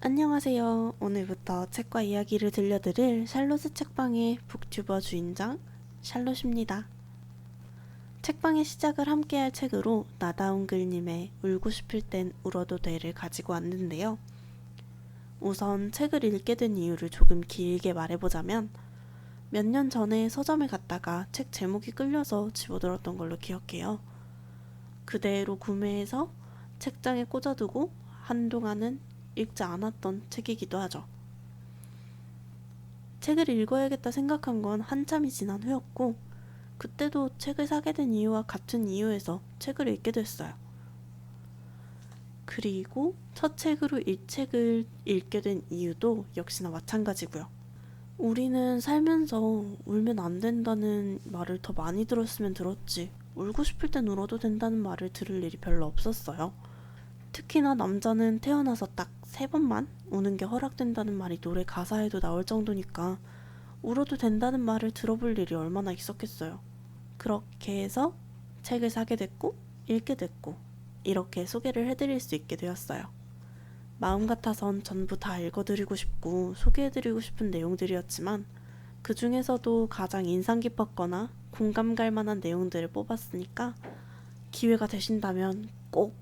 안녕하세요. 오늘부터 책과 이야기를 들려드릴 샬롯의 책방의 북튜버 주인장 샬롯입니다. 책방의 시작을 함께할 책으로 나다운 글님의 울고 싶을 땐 울어도 돼를 가지고 왔는데요. 우선 책을 읽게 된 이유를 조금 길게 말해보자면 몇 년 전에 서점에 갔다가 책 제목이 끌려서 집어들었던 걸로 기억해요. 그대로 구매해서 책장에 꽂아두고 한동안은 읽지 않았던 책이기도 하죠. 책을 읽어야겠다 생각한 건 한참이 지난 후였고 그때도 책을 사게 된 이유와 같은 이유에서 책을 읽게 됐어요. 그리고 첫 책으로 이 책을 읽게 된 이유도 역시나 마찬가지고요. 우리는 살면서 울면 안 된다는 말을 더 많이 들었으면 들었지 울고 싶을 땐 울어도 된다는 말을 들을 일이 별로 없었어요. 특히나 남자는 태어나서 딱 3번만 우는 게 허락된다는 말이 노래 가사에도 나올 정도니까 울어도 된다는 말을 들어볼 일이 얼마나 있었겠어요. 그렇게 해서 책을 사게 됐고 읽게 됐고 이렇게 소개를 해드릴 수 있게 되었어요. 마음 같아선 전부 다 읽어드리고 싶고 소개해드리고 싶은 내용들이었지만 그 중에서도 가장 인상 깊었거나 공감 갈 만한 내용들을 뽑았으니까 기회가 되신다면 꼭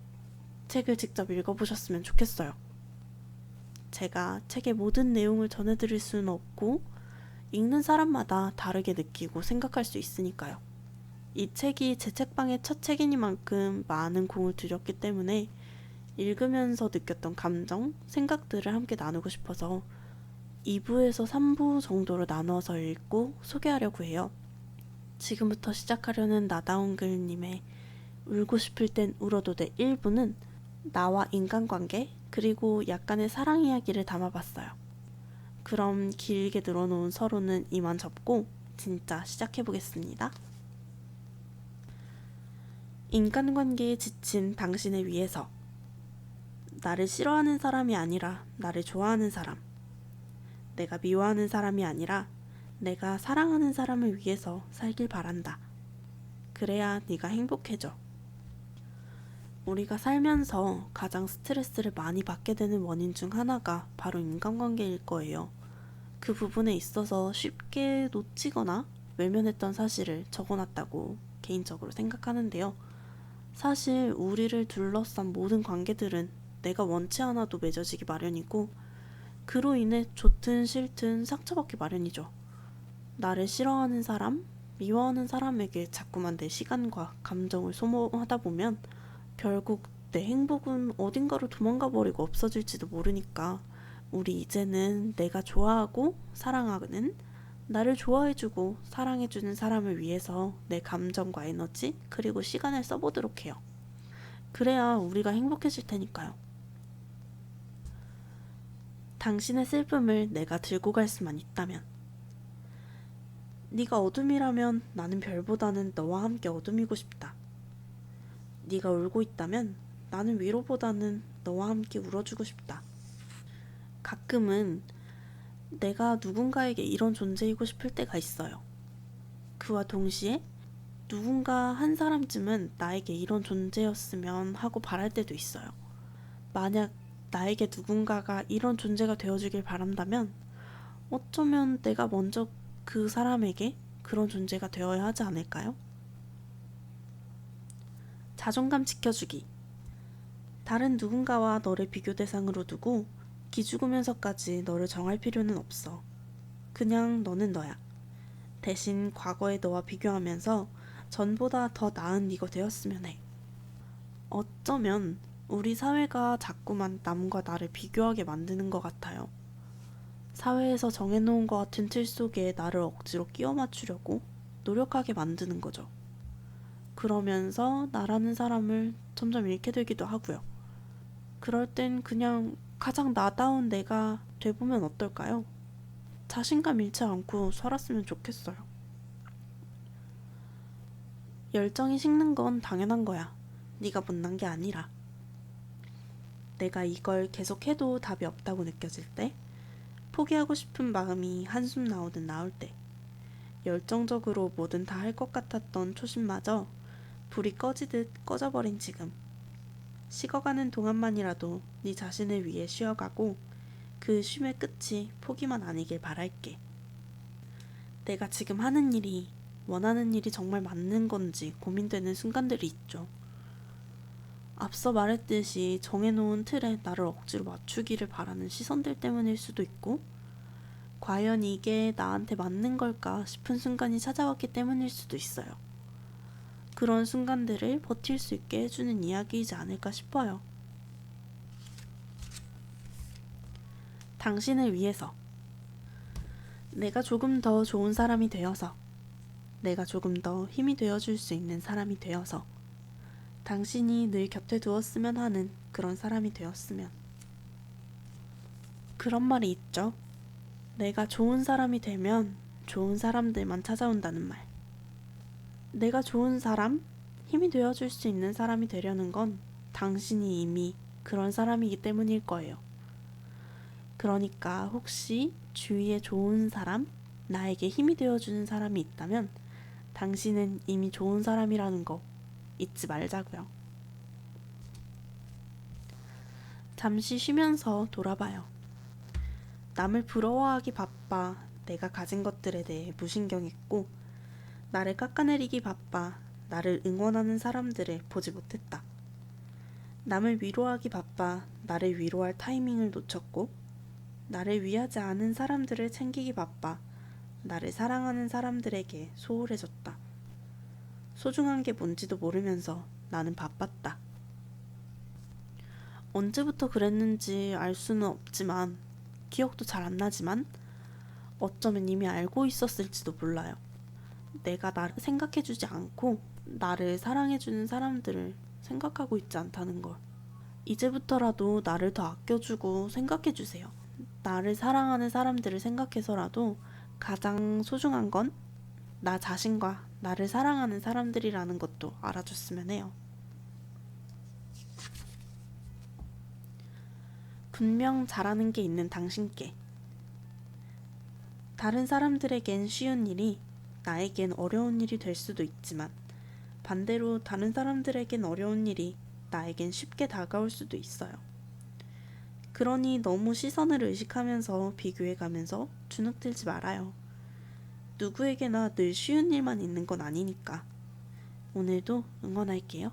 책을 직접 읽어보셨으면 좋겠어요. 제가 책의 모든 내용을 전해드릴 수는 없고 읽는 사람마다 다르게 느끼고 생각할 수 있으니까요. 이 책이 제 책방의 첫 책이니만큼 많은 공을 들였기 때문에 읽으면서 느꼈던 감정, 생각들을 함께 나누고 싶어서 2부에서 3부 정도로 나눠서 읽고 소개하려고 해요. 지금부터 시작하려는 나다운 글님의 울고 싶을 땐 울어도 돼 1부는 나와 인간관계 그리고 약간의 사랑 이야기를 담아봤어요. 그럼 길게 늘어놓은 서론은 이만 접고 진짜 시작해보겠습니다. 인간관계에 지친 당신을 위해서 나를 싫어하는 사람이 아니라 나를 좋아하는 사람 내가 미워하는 사람이 아니라 내가 사랑하는 사람을 위해서 살길 바란다. 그래야 네가 행복해져. 우리가 살면서 가장 스트레스를 많이 받게 되는 원인 중 하나가 바로 인간관계일 거예요. 그 부분에 있어서 쉽게 놓치거나 외면했던 사실을 적어놨다고 개인적으로 생각하는데요. 사실 우리를 둘러싼 모든 관계들은 내가 원치 않아도 맺어지기 마련이고 그로 인해 좋든 싫든 상처받기 마련이죠. 나를 싫어하는 사람, 미워하는 사람에게 자꾸만 내 시간과 감정을 소모하다 보면 결국 내 행복은 어딘가로 도망가 버리고 없어질지도 모르니까 우리 이제는 내가 좋아하고 사랑하는 나를 좋아해주고 사랑해주는 사람을 위해서 내 감정과 에너지 그리고 시간을 써보도록 해요. 그래야 우리가 행복해질 테니까요. 당신의 슬픔을 내가 들고 갈 수만 있다면 네가 어둠이라면 나는 별보다는 너와 함께 어둠이고 싶다. 네가 울고 있다면 나는 위로보다는 너와 함께 울어주고 싶다. 가끔은 내가 누군가에게 이런 존재이고 싶을 때가 있어요. 그와 동시에 누군가 한 사람쯤은 나에게 이런 존재였으면 하고 바랄 때도 있어요. 만약 나에게 누군가가 이런 존재가 되어주길 바란다면 어쩌면 내가 먼저 그 사람에게 그런 존재가 되어야 하지 않을까요? 자존감 지켜주기. 다른 누군가와 너를 비교 대상으로 두고 기죽으면서까지 너를 정할 필요는 없어. 그냥 너는 너야. 대신 과거의 너와 비교하면서 전보다 더 나은 네가 되었으면 해. 어쩌면 우리 사회가 자꾸만 남과 나를 비교하게 만드는 것 같아요. 사회에서 정해놓은 것 같은 틀 속에 나를 억지로 끼워 맞추려고 노력하게 만드는 거죠. 그러면서 나라는 사람을 점점 잃게 되기도 하고요. 그럴 땐 그냥 가장 나다운 내가 돼보면 어떨까요? 자신감 잃지 않고 살았으면 좋겠어요. 열정이 식는 건 당연한 거야. 네가 못난 게 아니라. 내가 이걸 계속해도 답이 없다고 느껴질 때, 포기하고 싶은 마음이 한숨 나오듯 나올 때, 열정적으로 뭐든 다 할 것 같았던 초심마저 불이 꺼지듯 꺼져버린 지금. 식어가는 동안만이라도 네 자신을 위해 쉬어가고 그 쉼의 끝이 포기만 아니길 바랄게. 내가 지금 하는 일이, 원하는 일이 정말 맞는 건지 고민되는 순간들이 있죠. 앞서 말했듯이 정해놓은 틀에 나를 억지로 맞추기를 바라는 시선들 때문일 수도 있고, 과연 이게 나한테 맞는 걸까 싶은 순간이 찾아왔기 때문일 수도 있어요. 그런 순간들을 버틸 수 있게 해주는 이야기이지 않을까 싶어요. 당신을 위해서. 내가 조금 더 좋은 사람이 되어서, 내가 조금 더 힘이 되어줄 수 있는 사람이 되어서, 당신이 늘 곁에 두었으면 하는 그런 사람이 되었으면. 그런 말이 있죠. 내가 좋은 사람이 되면 좋은 사람들만 찾아온다는 말. 내가 좋은 사람, 힘이 되어줄 수 있는 사람이 되려는 건 당신이 이미 그런 사람이기 때문일 거예요. 그러니까 혹시 주위에 좋은 사람, 나에게 힘이 되어주는 사람이 있다면 당신은 이미 좋은 사람이라는 거 잊지 말자고요. 잠시 쉬면서 돌아봐요. 남을 부러워하기 바빠 내가 가진 것들에 대해 무신경했고, 나를 깎아내리기 바빠 나를 응원하는 사람들을 보지 못했다. 남을 위로하기 바빠 나를 위로할 타이밍을 놓쳤고, 나를 위하지 않은 사람들을 챙기기 바빠 나를 사랑하는 사람들에게 소홀해졌다. 소중한 게 뭔지도 모르면서 나는 바빴다. 언제부터 그랬는지 알 수는 없지만, 기억도 잘 안 나지만 어쩌면 이미 알고 있었을지도 몰라요. 내가 나를 생각해주지 않고 나를 사랑해주는 사람들을 생각하고 있지 않다는 걸. 이제부터라도 나를 더 아껴주고 생각해주세요. 나를 사랑하는 사람들을 생각해서라도 가장 소중한 건 나 자신과 나를 사랑하는 사람들이라는 것도 알아줬으면 해요. 분명 잘하는 게 있는 당신께. 다른 사람들에겐 쉬운 일이 나에겐 어려운 일이 될 수도 있지만, 반대로 다른 사람들에겐 어려운 일이 나에겐 쉽게 다가올 수도 있어요. 그러니 너무 시선을 의식하면서 비교해가면서 주눅들지 말아요. 누구에게나 늘 쉬운 일만 있는 건 아니니까. 오늘도 응원할게요.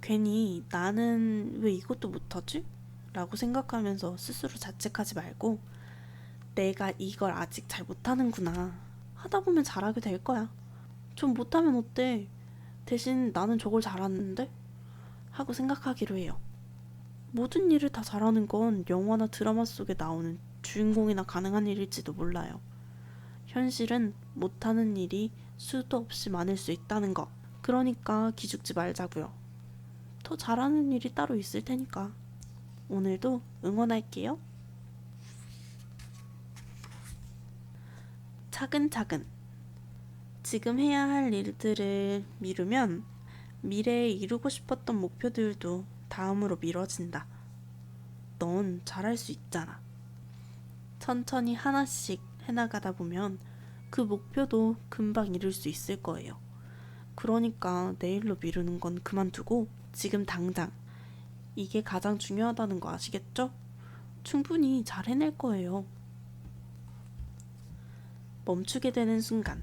괜히 나는 왜 이것도 못하지? 라고 생각하면서 스스로 자책하지 말고, 내가 이걸 아직 잘 못하는구나. 하다 보면 잘하게 될 거야. 좀 못하면 어때? 대신 나는 저걸 잘하는데? 하고 생각하기로 해요. 모든 일을 다 잘하는 건 영화나 드라마 속에 나오는 주인공이나 가능한 일일지도 몰라요. 현실은 못하는 일이 수도 없이 많을 수 있다는 거. 그러니까 기죽지 말자고요. 더 잘하는 일이 따로 있을 테니까. 오늘도 응원할게요. 차근차근. 지금 해야 할 일들을 미루면 미래에 이루고 싶었던 목표들도 다음으로 미뤄진다. 넌 잘할 수 있잖아. 천천히 하나씩 해나가다 보면 그 목표도 금방 이룰 수 있을 거예요. 그러니까 내일로 미루는 건 그만두고 지금 당장. 이게 가장 중요하다는 거 아시겠죠? 충분히 잘 해낼 거예요. 멈추게 되는 순간.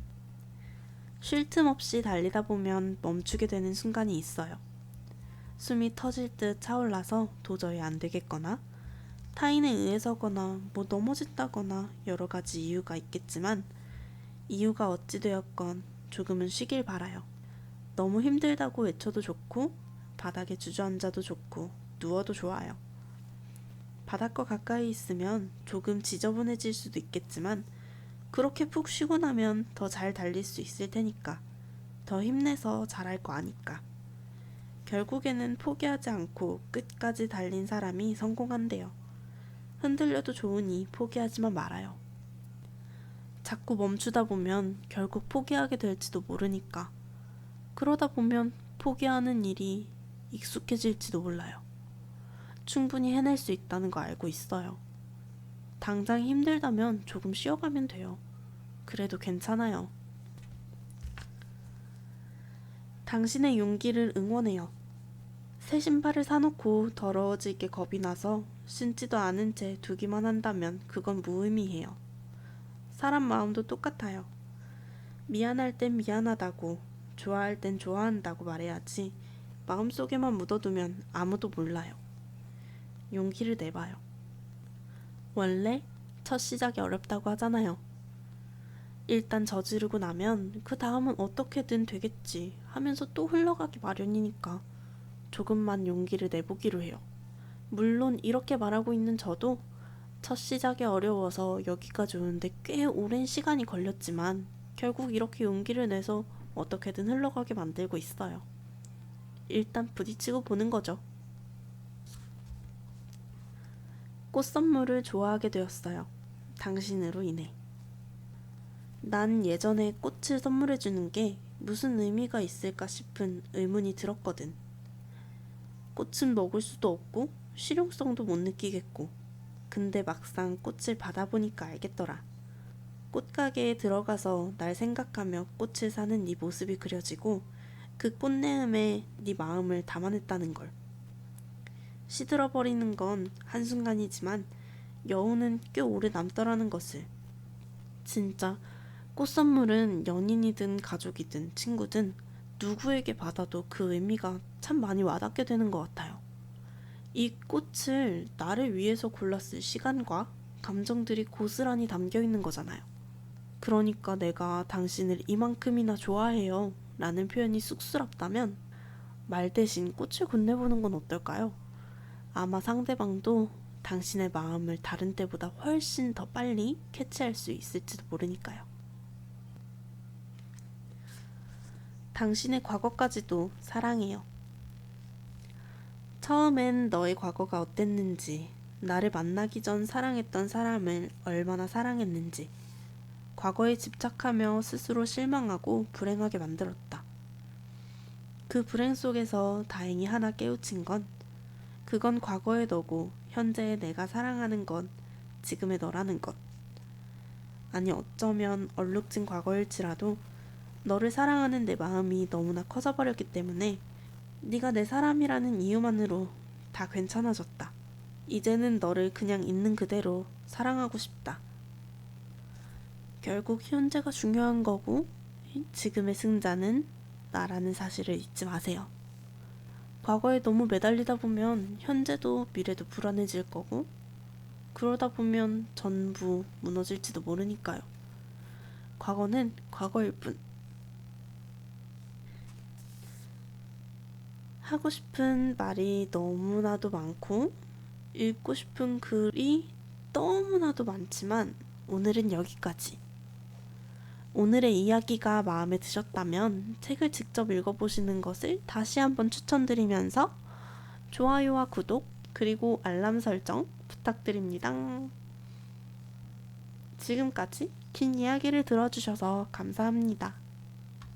쉴 틈 없이 달리다 보면 멈추게 되는 순간이 있어요. 숨이 터질 듯 차올라서 도저히 안 되겠거나, 타인에 의해서거나 넘어진다거나 여러 가지 이유가 있겠지만, 이유가 어찌 되었건 조금은 쉬길 바라요. 너무 힘들다고 외쳐도 좋고, 바닥에 주저앉아도 좋고, 누워도 좋아요. 바닥과 가까이 있으면 조금 지저분해질 수도 있겠지만, 그렇게 푹 쉬고 나면 더 잘 달릴 수 있을 테니까. 더 힘내서 잘할 거 아니까. 결국에는 포기하지 않고 끝까지 달린 사람이 성공한대요. 흔들려도 좋으니 포기하지만 말아요. 자꾸 멈추다 보면 결국 포기하게 될지도 모르니까. 그러다 보면 포기하는 일이 익숙해질지도 몰라요. 충분히 해낼 수 있다는 거 알고 있어요. 당장 힘들다면 조금 쉬어가면 돼요. 그래도 괜찮아요. 당신의 용기를 응원해요. 새 신발을 사놓고 더러워질 게 겁이 나서 신지도 않은 채 두기만 한다면 그건 무의미해요. 사람 마음도 똑같아요. 미안할 땐 미안하다고, 좋아할 땐 좋아한다고 말해야지 마음속에만 묻어두면 아무도 몰라요. 용기를 내봐요. 원래 첫 시작이 어렵다고 하잖아요. 일단 저지르고 나면 그 다음은 어떻게든 되겠지 하면서 또 흘러가기 마련이니까 조금만 용기를 내보기로 해요. 물론 이렇게 말하고 있는 저도 첫 시작이 어려워서 여기까지 오는데 꽤 오랜 시간이 걸렸지만 결국 이렇게 용기를 내서 어떻게든 흘러가게 만들고 있어요. 일단 부딪히고 보는 거죠. 꽃 선물을 좋아하게 되었어요. 당신으로 인해. 난 예전에 꽃을 선물해주는 게 무슨 의미가 있을까 싶은 의문이 들었거든. 꽃은 먹을 수도 없고 실용성도 못 느끼겠고, 근데 막상 꽃을 받아보니까 알겠더라. 꽃가게에 들어가서 날 생각하며 꽃을 사는 네 모습이 그려지고 그 꽃내음에 네 마음을 담아냈다는 걸. 시들어버리는 건 한순간이지만 여운은 꽤 오래 남더라는 것을. 진짜 꽃 선물은 연인이든 가족이든 친구든 누구에게 받아도 그 의미가 참 많이 와닿게 되는 것 같아요. 이 꽃을 나를 위해서 골랐을 시간과 감정들이 고스란히 담겨 있는 거잖아요. 그러니까 내가 당신을 이만큼이나 좋아해요 라는 표현이 쑥스럽다면 말 대신 꽃을 건네보는 건 어떨까요? 아마 상대방도 당신의 마음을 다른 때보다 훨씬 더 빨리 캐치할 수 있을지도 모르니까요. 당신의 과거까지도 사랑해요. 처음엔 너의 과거가 어땠는지, 나를 만나기 전 사랑했던 사람을 얼마나 사랑했는지, 과거에 집착하며 스스로 실망하고 불행하게 만들었다. 그 불행 속에서 다행히 하나 깨우친 건, 그건 과거의 너고 현재의 내가 사랑하는 건 지금의 너라는 것. 아니 어쩌면 얼룩진 과거일지라도 너를 사랑하는 내 마음이 너무나 커져버렸기 때문에 네가 내 사람이라는 이유만으로 다 괜찮아졌다. 이제는 너를 그냥 있는 그대로 사랑하고 싶다. 결국 현재가 중요한 거고 지금의 승자는 나라는 사실을 잊지 마세요. 과거에 너무 매달리다 보면 현재도 미래도 불안해질 거고 그러다 보면 전부 무너질지도 모르니까요. 과거는 과거일 뿐. 하고 싶은 말이 너무나도 많고 읽고 싶은 글이 너무나도 많지만 오늘은 여기까지. 오늘의 이야기가 마음에 드셨다면 책을 직접 읽어보시는 것을 다시 한번 추천드리면서 좋아요와 구독 그리고 알람 설정 부탁드립니다. 지금까지 긴 이야기를 들어주셔서 감사합니다.